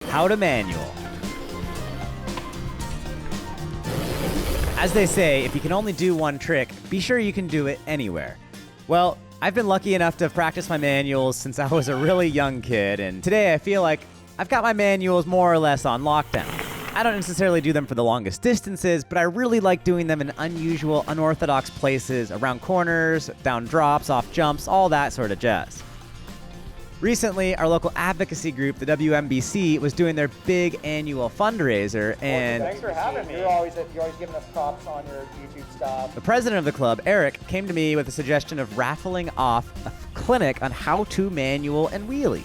how to manual. As they say, if you can only do one trick, be sure you can do it anywhere. Well, I've been lucky enough to practice my manuals since I was a really young kid, and today I feel like I've got my manuals more or less on lockdown. I don't necessarily do them for the longest distances, but I really like doing them in unusual, unorthodox places, around corners, down drops, off jumps, all that sort of jazz. Recently, our local advocacy group, the WMBC, was doing their big annual fundraiser, and thanks for having me. You're always giving us props on your YouTube stuff. The president of the club, Eric, came to me with a suggestion of raffling off a clinic on how to manual and wheelie.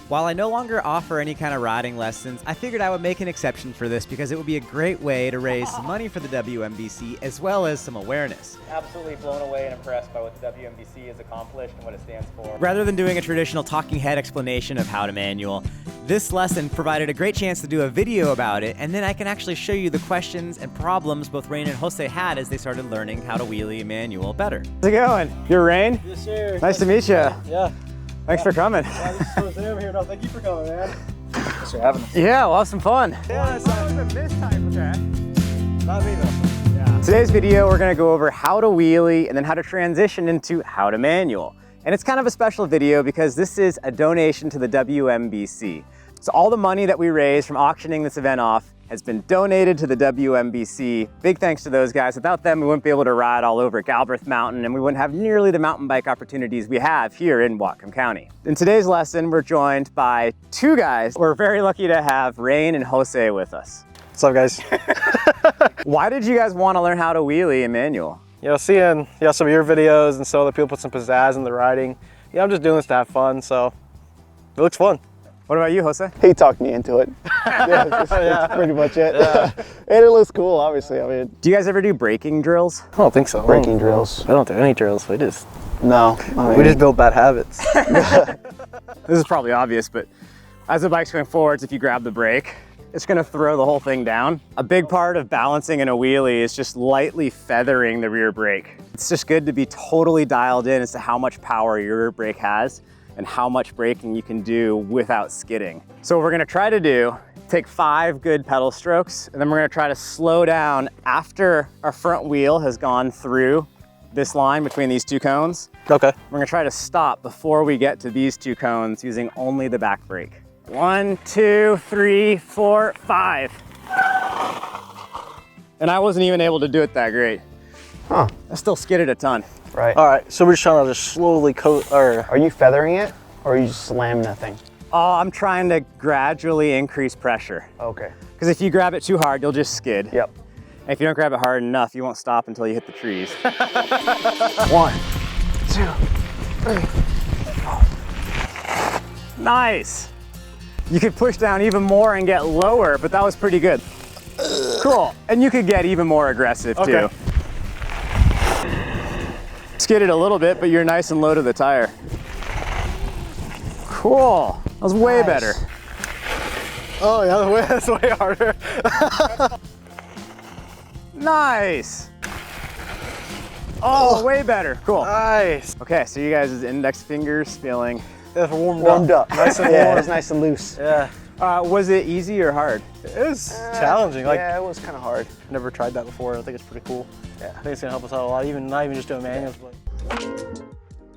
While I no longer offer any kind of riding lessons, I figured I would make an exception for this because it would be a great way to raise some money for the WMBC as well as some awareness. Absolutely blown away and impressed by what the WMBC has accomplished and what it stands for. Rather than doing a traditional talking head explanation of how to manual, this lesson provided a great chance to do a video about it, and then I can actually show you the questions and problems both Rain and Jose had as they started learning how to wheelie and manual better. How's it going? You're Rain? Yes, sir. Nice to meet you. Yeah. Thanks for coming. Yeah, this is Jose over here. No, thank you for coming, man. Thanks for having us. Yeah, we'll have some fun. Yeah, it's not even this time. Okay. Not me though. Yeah. Today's video, we're gonna go over how to wheelie and then how to transition into how to manual. And it's kind of a special video because this is a donation to the WMBC. So all the money that we raised from auctioning this event off has been donated to the WMBC. Big thanks to those guys. Without them, we wouldn't be able to ride all over Galbraith Mountain, and we wouldn't have nearly the mountain bike opportunities we have here in Whatcom County. In today's lesson, we're joined by two guys. We're very lucky to have Rain and Jose with us. What's up, guys? Why did you guys want to learn how to wheelie and manual? You know, seeing some of your videos and so other people put some pizzazz in the riding. Yeah, I'm just doing this to have fun, so it looks fun. What about you, Jose? He talked me into it. Yeah, that's pretty much it. Yeah. And it looks cool, obviously. I mean, Do you guys ever do braking drills? I don't think so. Braking drills. I don't do any drills. We just build bad habits. This is probably obvious, but as the bike's going forwards, if you grab the brake, it's gonna throw the whole thing down. A big part of balancing in a wheelie is just lightly feathering the rear brake. It's just good to be totally dialed in as to how much power your rear brake has and how much braking you can do without skidding. So what we're gonna try to do, take 5 good pedal strokes, and then we're gonna try to slow down after our front wheel has gone through this line between these 2 cones. Okay. We're gonna try to stop before we get to these 2 cones using only the back brake. 1, 2, 3, 4, 5. And I wasn't even able to do it that great. Huh. I still skidded a ton. Right. All right, so we're just trying to just slowly coat, or... Are you feathering it, or are you just slamming that thing? Oh, I'm trying to gradually increase pressure. Okay. Because if you grab it too hard, you'll just skid. Yep. And if you don't grab it hard enough, you won't stop until you hit the trees. 1, 2, 3, 4. Nice. You could push down even more and get lower, but that was pretty good. Cool. And you could get even more aggressive too. Skidded a little bit, but you're nice and low to the tire. Cool. That was way better. Oh yeah, that's way harder. Nice. Oh, way better. Cool. Nice. Okay, so you guys' index fingers feeling. That's Warmed up. Nice and Yeah, warm. it's nice and loose. Yeah. Was it easy or hard? It was challenging. Like, yeah, it was kind of hard. never tried that before. I think it's pretty cool. Yeah. I think it's gonna help us out a lot. Not even just doing manuals, but.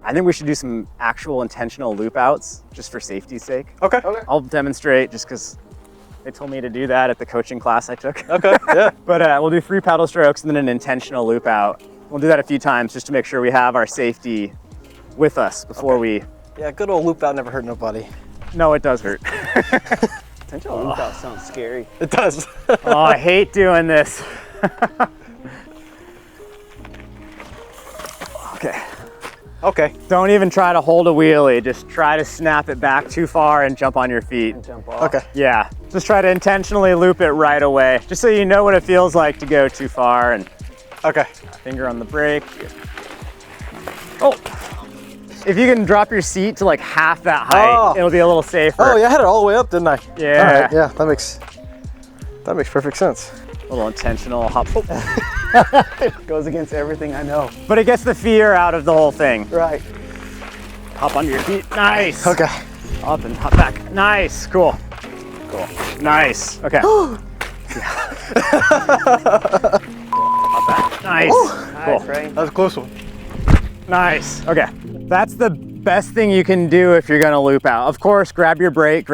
I think we should do some actual intentional loop outs just for safety's sake. Okay. I'll demonstrate just because they told me to do that at the coaching class I took. Okay. Yeah. But we'll do 3 pedal strokes and then an intentional loop out. We'll do that a few times just to make sure we have our safety with us before we... Yeah, good old loop out never hurt nobody. No, it does hurt. Intentional loop out sounds scary. It does. Oh, I hate doing this. Okay. Okay. Don't even try to hold a wheelie. Just try to snap it back too far and jump on your feet. And jump off. Okay. Yeah, just try to intentionally loop it right away, just so you know what it feels like to go too far. And Okay. finger on the brake. Oh, if you can drop your seat to like half that height, it'll be a little safer. Oh yeah, I had it all the way up, didn't I? Yeah. All right. Yeah, that makes perfect sense. A little intentional hop. Goes against everything I know. But it gets the fear out of the whole thing. Right. Hop onto your feet. Nice. Okay. Up and hop back. Nice. Cool. Cool. Nice. Okay. Nice. Cool. That was a close one. Nice. Okay. That's the best thing you can do if you're gonna loop out. Of course, grab your brake,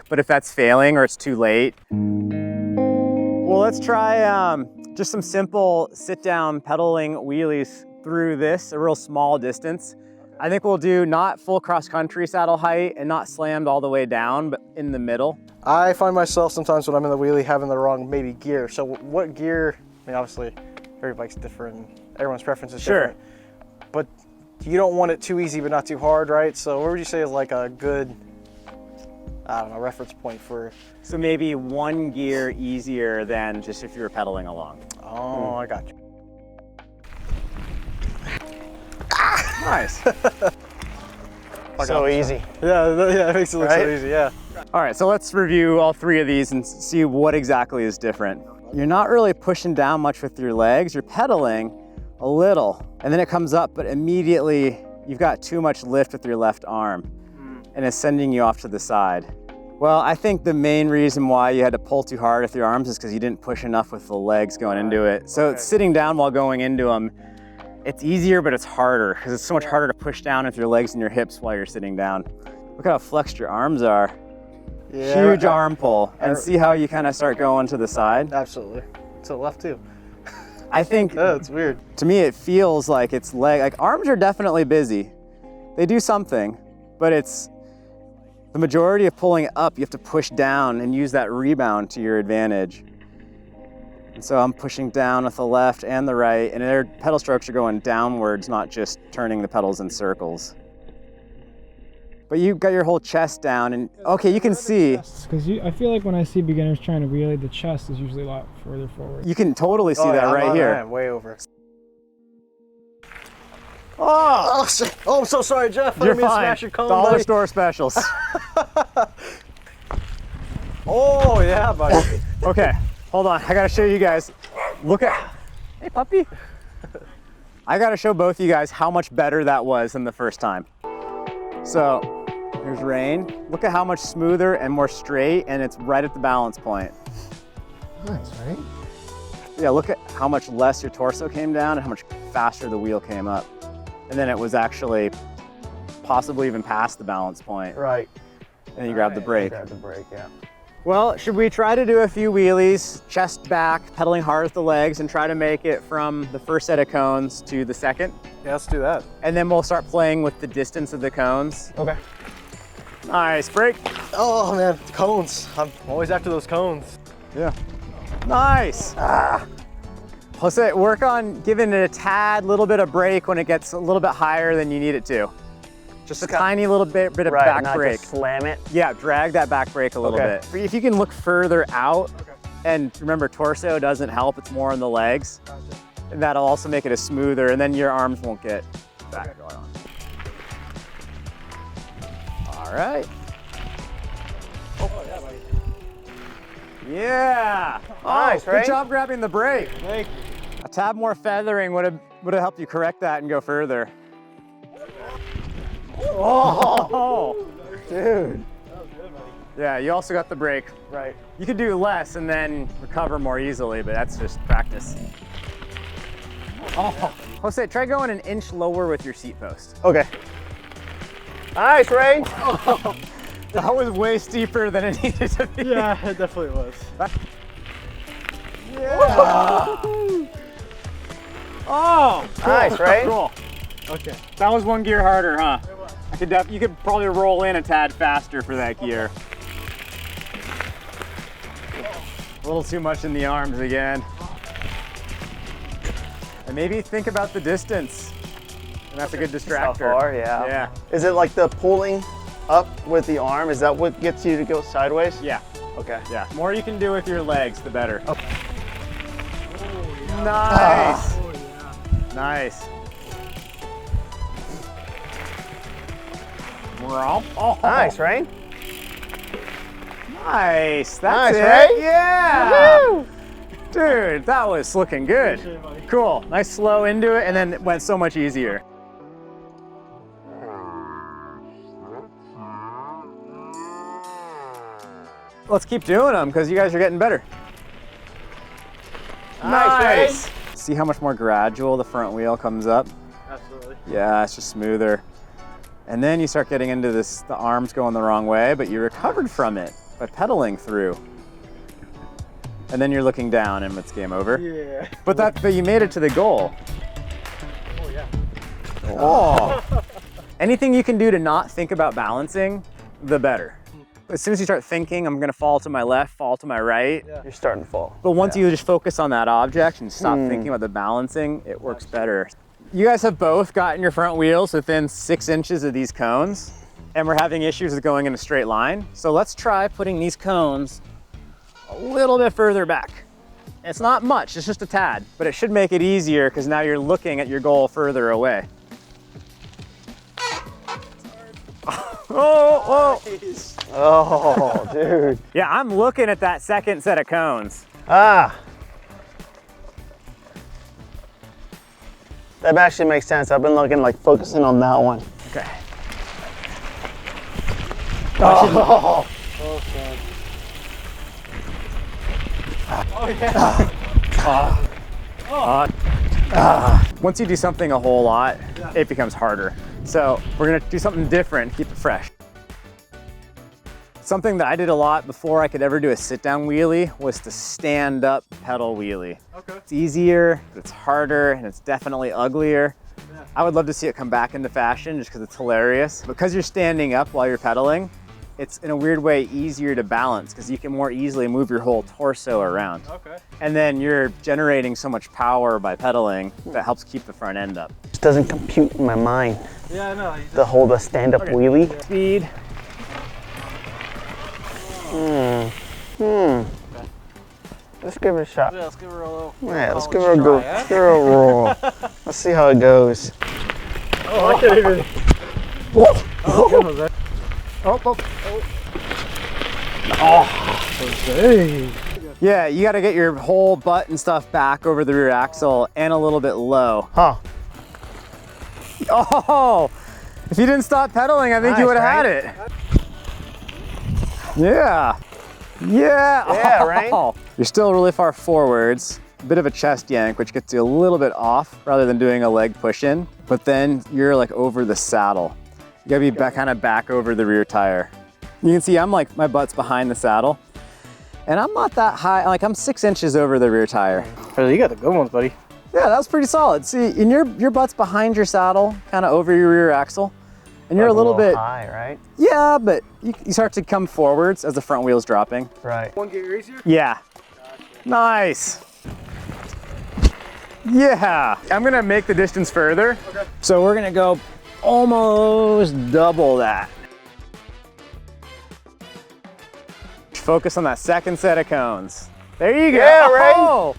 but if that's failing or it's too late. Well, let's try just some simple sit-down pedaling wheelies through this, a real small distance. I think we'll do not full cross-country saddle height and not slammed all the way down, but in the middle. I find myself sometimes when I'm in the wheelie having the wrong maybe gear. So what gear, I mean, obviously every bike's different, everyone's preference is different. But you don't want it too easy but not too hard, right? So what would you say is like a good, I don't know, reference point for? So maybe one gear easier than just if you were pedaling along. Oh, I got you. Nice. So easy. Yeah, it makes it look so easy, yeah. All right, so let's review all three of these and see what exactly is different. You're not really pushing down much with your legs, you're pedaling a little, and then it comes up, but immediately you've got too much lift with your left arm, and it's sending you off to the side. Well, I think the main reason why you had to pull too hard with your arms is because you didn't push enough with the legs going into it. So it's sitting down while going into them, it's easier, but it's harder because it's so much harder to push down with your legs and your hips while you're sitting down. Look at how flexed your arms are. Yeah, Huge arm pull. And see how you kind of start going to the side? Absolutely. To the left too. I think, Yeah, it's weird. to me, it feels like it's like arms are definitely busy. They do something, but it's the majority of pulling up, you have to push down and use that rebound to your advantage. And so I'm pushing down with the left and the right, and their pedal strokes are going downwards, not just turning the pedals in circles. But you got your whole chest down, and okay, you can see. Because I feel like when I see beginners trying to wheelie, the chest is usually a lot further forward. You can totally see that right here. I'm way over. Oh, Oh, I'm so sorry, Jeff. I you're didn't mean to fine. smash your cone, Dollar buddy. store specials. Oh, yeah, buddy. Okay, hold on. I gotta show you guys. Look at, hey puppy. I gotta show both of you guys how much better that was than the first time. So, here's Rain. Look at how much smoother and more straight, and it's right at the balance point. Nice, right? Yeah, look at how much less your torso came down and how much faster the wheel came up. And then it was actually possibly even past the balance point. Right. And you grab the brake. Grab the brake, yeah. Well, should we try to do a few wheelies, chest back, pedaling hard with the legs, and try to make it from the first set of cones to the second? Yeah, let's do that. And then we'll start playing with the distance of the cones. Okay. Nice, brake. Oh, man, the cones. I'm always after those cones. Yeah. Nice. Jose, work on giving it a tad little bit of brake when it gets a little bit higher than you need it to. Just a tiny little bit of back not brake. just slam it. Yeah, drag that back brake a little bit. If you can look further out, and remember torso doesn't help, it's more on the legs. And that'll also make it a smoother, and then your arms won't get back going on. All right. Yeah. Nice, Good right? job grabbing the brake. Thank you. A tad more feathering would have helped you correct that and go further. Oh, Dude. yeah, you also got the brake. Right. You could do less and then recover more easily, but that's just practice. Oh, Jose, try going an inch lower with your seat post. Okay. Nice, Ray. That was way steeper than it needed to be. Yeah, it definitely was. Yeah. Oh, cool. Nice, right? Cool. Okay. That was one gear harder, huh? You could probably roll in a tad faster for that gear. A little too much in the arms again. And maybe think about the distance. And that's a good distractor. How far, yeah. Yeah. Is it like the pulling up with the arm? Is that what gets you to go sideways? Yeah. Okay. Yeah. The more you can do with your legs, the better. Oh. Nice. Nice. Oh. Nice, right? Nice. That's Nice, it. right? Yeah. Woo! Dude, that was looking good. Cool. Nice slow into it, and then it went so much easier. let's keep doing them because you guys are getting better. Nice. See how much more gradual the front wheel comes up? Absolutely. Yeah, it's just smoother. And then you start getting into this, the arms going the wrong way, but you recovered from it by pedaling through. And then you're looking down and it's game over. Yeah. But you made it to the goal. Oh yeah. Oh. Anything you can do to not think about balancing, the better. As soon as you start thinking, I'm gonna fall to my left, fall to my right. Yeah. You're starting to fall. But once you just focus on that object and stop thinking about the balancing, it works better. You guys have both gotten your front wheels within 6 inches of these cones, and we're having issues with going in a straight line. So let's try putting these cones a little bit further back. It's not much, it's just a tad, but it should make it easier because now you're looking at your goal further away. Oh, Oh, dude. yeah, I'm looking at that second set of cones. Ah. That actually makes sense. I've been looking, like, focusing on that one. Okay. Oh. Once you do something a whole lot, it becomes harder. So we're gonna do something different, keep it fresh. Something that I did a lot before I could ever do a sit-down wheelie was to stand up pedal wheelie. Okay. It's easier, but it's harder, and it's definitely uglier. Yeah. I would love to see it come back into fashion just because it's hilarious. Because you're standing up while you're pedaling, it's in a weird way easier to balance because you can more easily move your whole torso around. Okay. And then you're generating so much power by pedaling that helps keep the front end up. Just doesn't compute in my mind. Yeah, I know. To hold a stand-up wheelie. Speed. Let's give it a shot. Yeah, let's give her a little. Yeah, let's give her a go. Let's give her a roll. Let's see how it goes. Oh, I can't even. Whoa. Oh, good was that? Hey. Yeah, you gotta get your whole butt and stuff back over the rear axle and a little bit low. Huh. Oh, if you didn't stop pedaling, I think Nice, you would have right? had it. Yeah. Yeah. Yeah, right? You're still really far forwards. A bit of a chest yank, which gets you a little bit off rather than doing a leg push in. But then you're like over the saddle. You gotta be back, kind of back over the rear tire. You can see I'm like, my butt's behind the saddle. And I'm not that high, like I'm 6 inches over the rear tire. You got the good ones, buddy. Yeah, that was pretty solid. See, and your butt's behind your saddle, kind of over your rear axle. And you're Like a little bit high, right? Yeah, but you start to come forwards as the front wheel's dropping. Right. One gear easier? Yeah. Nice. Yeah. I'm gonna make the distance further. Okay. So we're gonna go almost double that. Focus on that second set of cones. There you go. Yeah, right? Oh.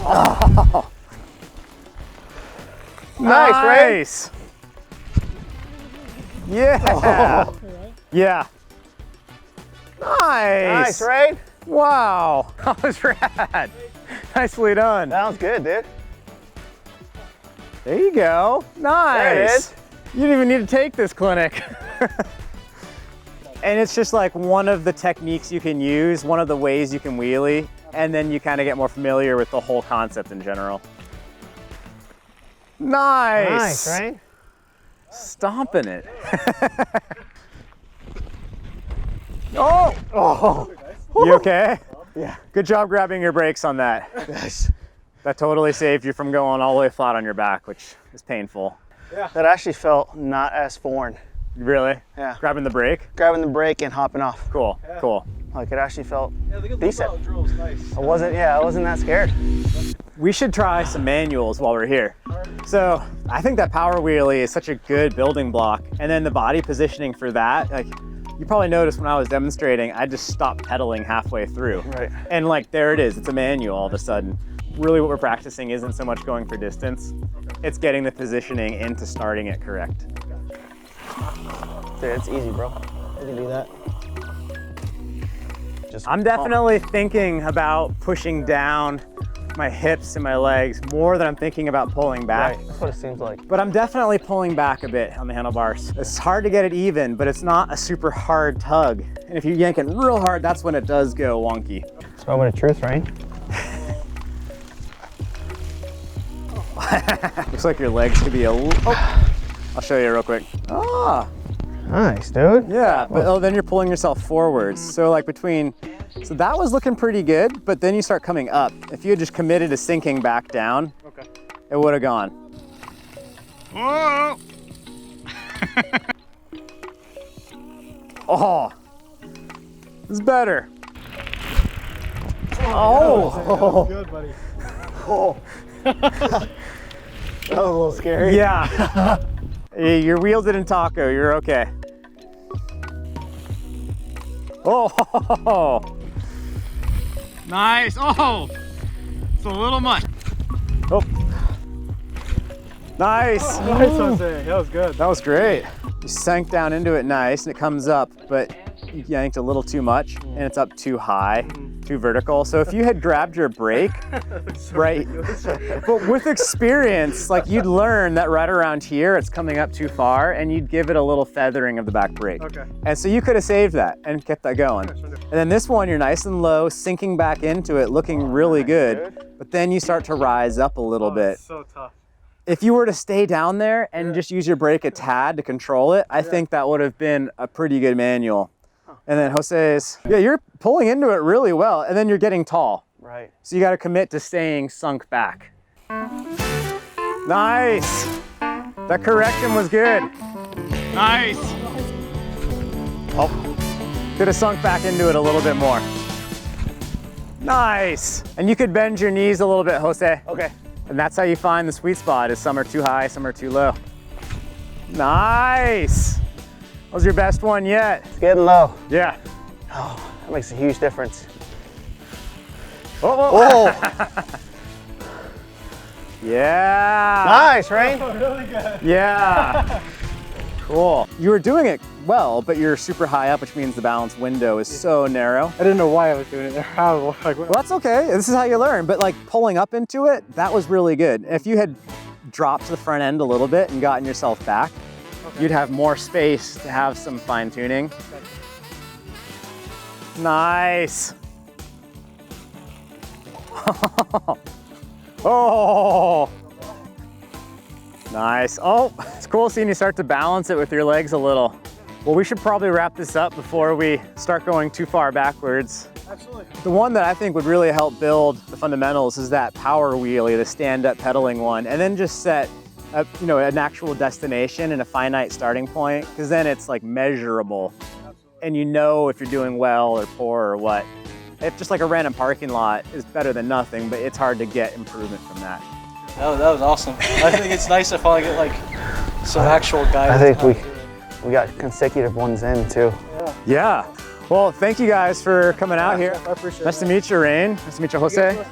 Oh. Nice, right? Nice. Yeah. Yeah. Nice. Nice, right? Wow. That was rad. Nicely done. Sounds good, dude. There you go. Nice. There it is. You didn't even need to take this clinic. And it's just like one of the techniques you can use, one of the ways you can wheelie, and then you kind of get more familiar with the whole concept in general. Nice. Nice, right? Stomping it. Oh! Oh! You okay? Yeah. Good job grabbing your brakes on that. Nice. That totally saved you from going all the way flat on your back, which is painful. That actually felt not as foreign. Really? Yeah. Grabbing the brake? Grabbing the brake and hopping off. Cool, cool. Like it actually felt Yeah, the good decent. drove's nice. I wasn't that scared. We should try some manuals while we're here. So I think that power wheelie is such a good building block. And then the body positioning for that, like you probably noticed when I was demonstrating, I just stopped pedaling halfway through. Right. And like, there it is, it's a manual all of a sudden. Really what we're practicing isn't so much going for distance, it's getting the positioning into starting it correct. Dude, it's easy, bro. You can do that. Just I'm definitely thinking about pushing down my hips and my legs more than I'm thinking about pulling back. Right, that's what it seems like. But I'm definitely pulling back a bit on the handlebars. It's hard to get it even, but it's not a super hard tug. And if you yank it real hard, that's when it does go wonky. It's a moment of truth, right? Looks like your legs could be a little, oh, I'll show you real quick. Ah, Nice, dude. yeah, but then you're pulling yourself forwards. So like so that was looking pretty good, but then you start coming up. If you had just committed to sinking back down, it would have gone. Oh, it's better. Oh, Good, buddy. oh. That was a little scary. Yeah. You're wielded in taco, you're okay. Oh, nice. Oh, it's a little much. Oh, nice. Nice, Jose. That was good. That was great. You sank down into it nice and it comes up, but you yanked a little too much and it's up too high, too vertical. So if you had grabbed your brake, right, but with experience, like you'd learn that right around here, it's coming up too far and you'd give it a little feathering of the back brake. Okay. And so you could have saved that and kept that going. And then this one, you're nice and low, sinking back into it, looking really good, but then you start to rise up a little bit. It's so tough. If you were to stay down there and just use your brake a tad to control it, I think that would have been a pretty good manual. And then Jose's, yeah, you're pulling into it really well, and then you're getting tall. Right. So you got to commit to staying sunk back. Nice. That correction was good. Nice. Oh, could have sunk back into it a little bit more. Nice. And you could bend your knees a little bit, Jose. Okay. And that's how you find the sweet spot, is some are too high, some are too low. Nice. That was your best one yet. It's getting low. Yeah. Oh, that makes a huge difference. Oh. Oh, Yeah. nice, Rain. Really good. Yeah. Cool. You were doing it well, but you're super high up, which means the balance window is so narrow. I didn't know why I was doing it there. How, like, Well, that's okay. This is how you learn. But like pulling up into it, that was really good. If you had dropped the front end a little bit and gotten yourself back, you'd have more space to have some fine tuning. Nice. Oh. Nice. Oh, it's cool seeing you start to balance it with your legs a little. Well, we should probably wrap this up before we start going too far backwards. Absolutely. The one that I think would really help build the fundamentals is that power wheelie, the stand-up pedaling one, and then just set a, an actual destination and a finite starting point, because then it's like measurable. Absolutely. And you know if you're doing well or poor or what. If just like a random parking lot is better than nothing, but it's hard to get improvement from that. That was awesome. I think it's nice to finally get like some actual guidance. I think we got consecutive ones in too. Yeah. Well, thank you guys for coming out here. I appreciate it. Nice to meet you, Rain. Nice to meet you, Jose.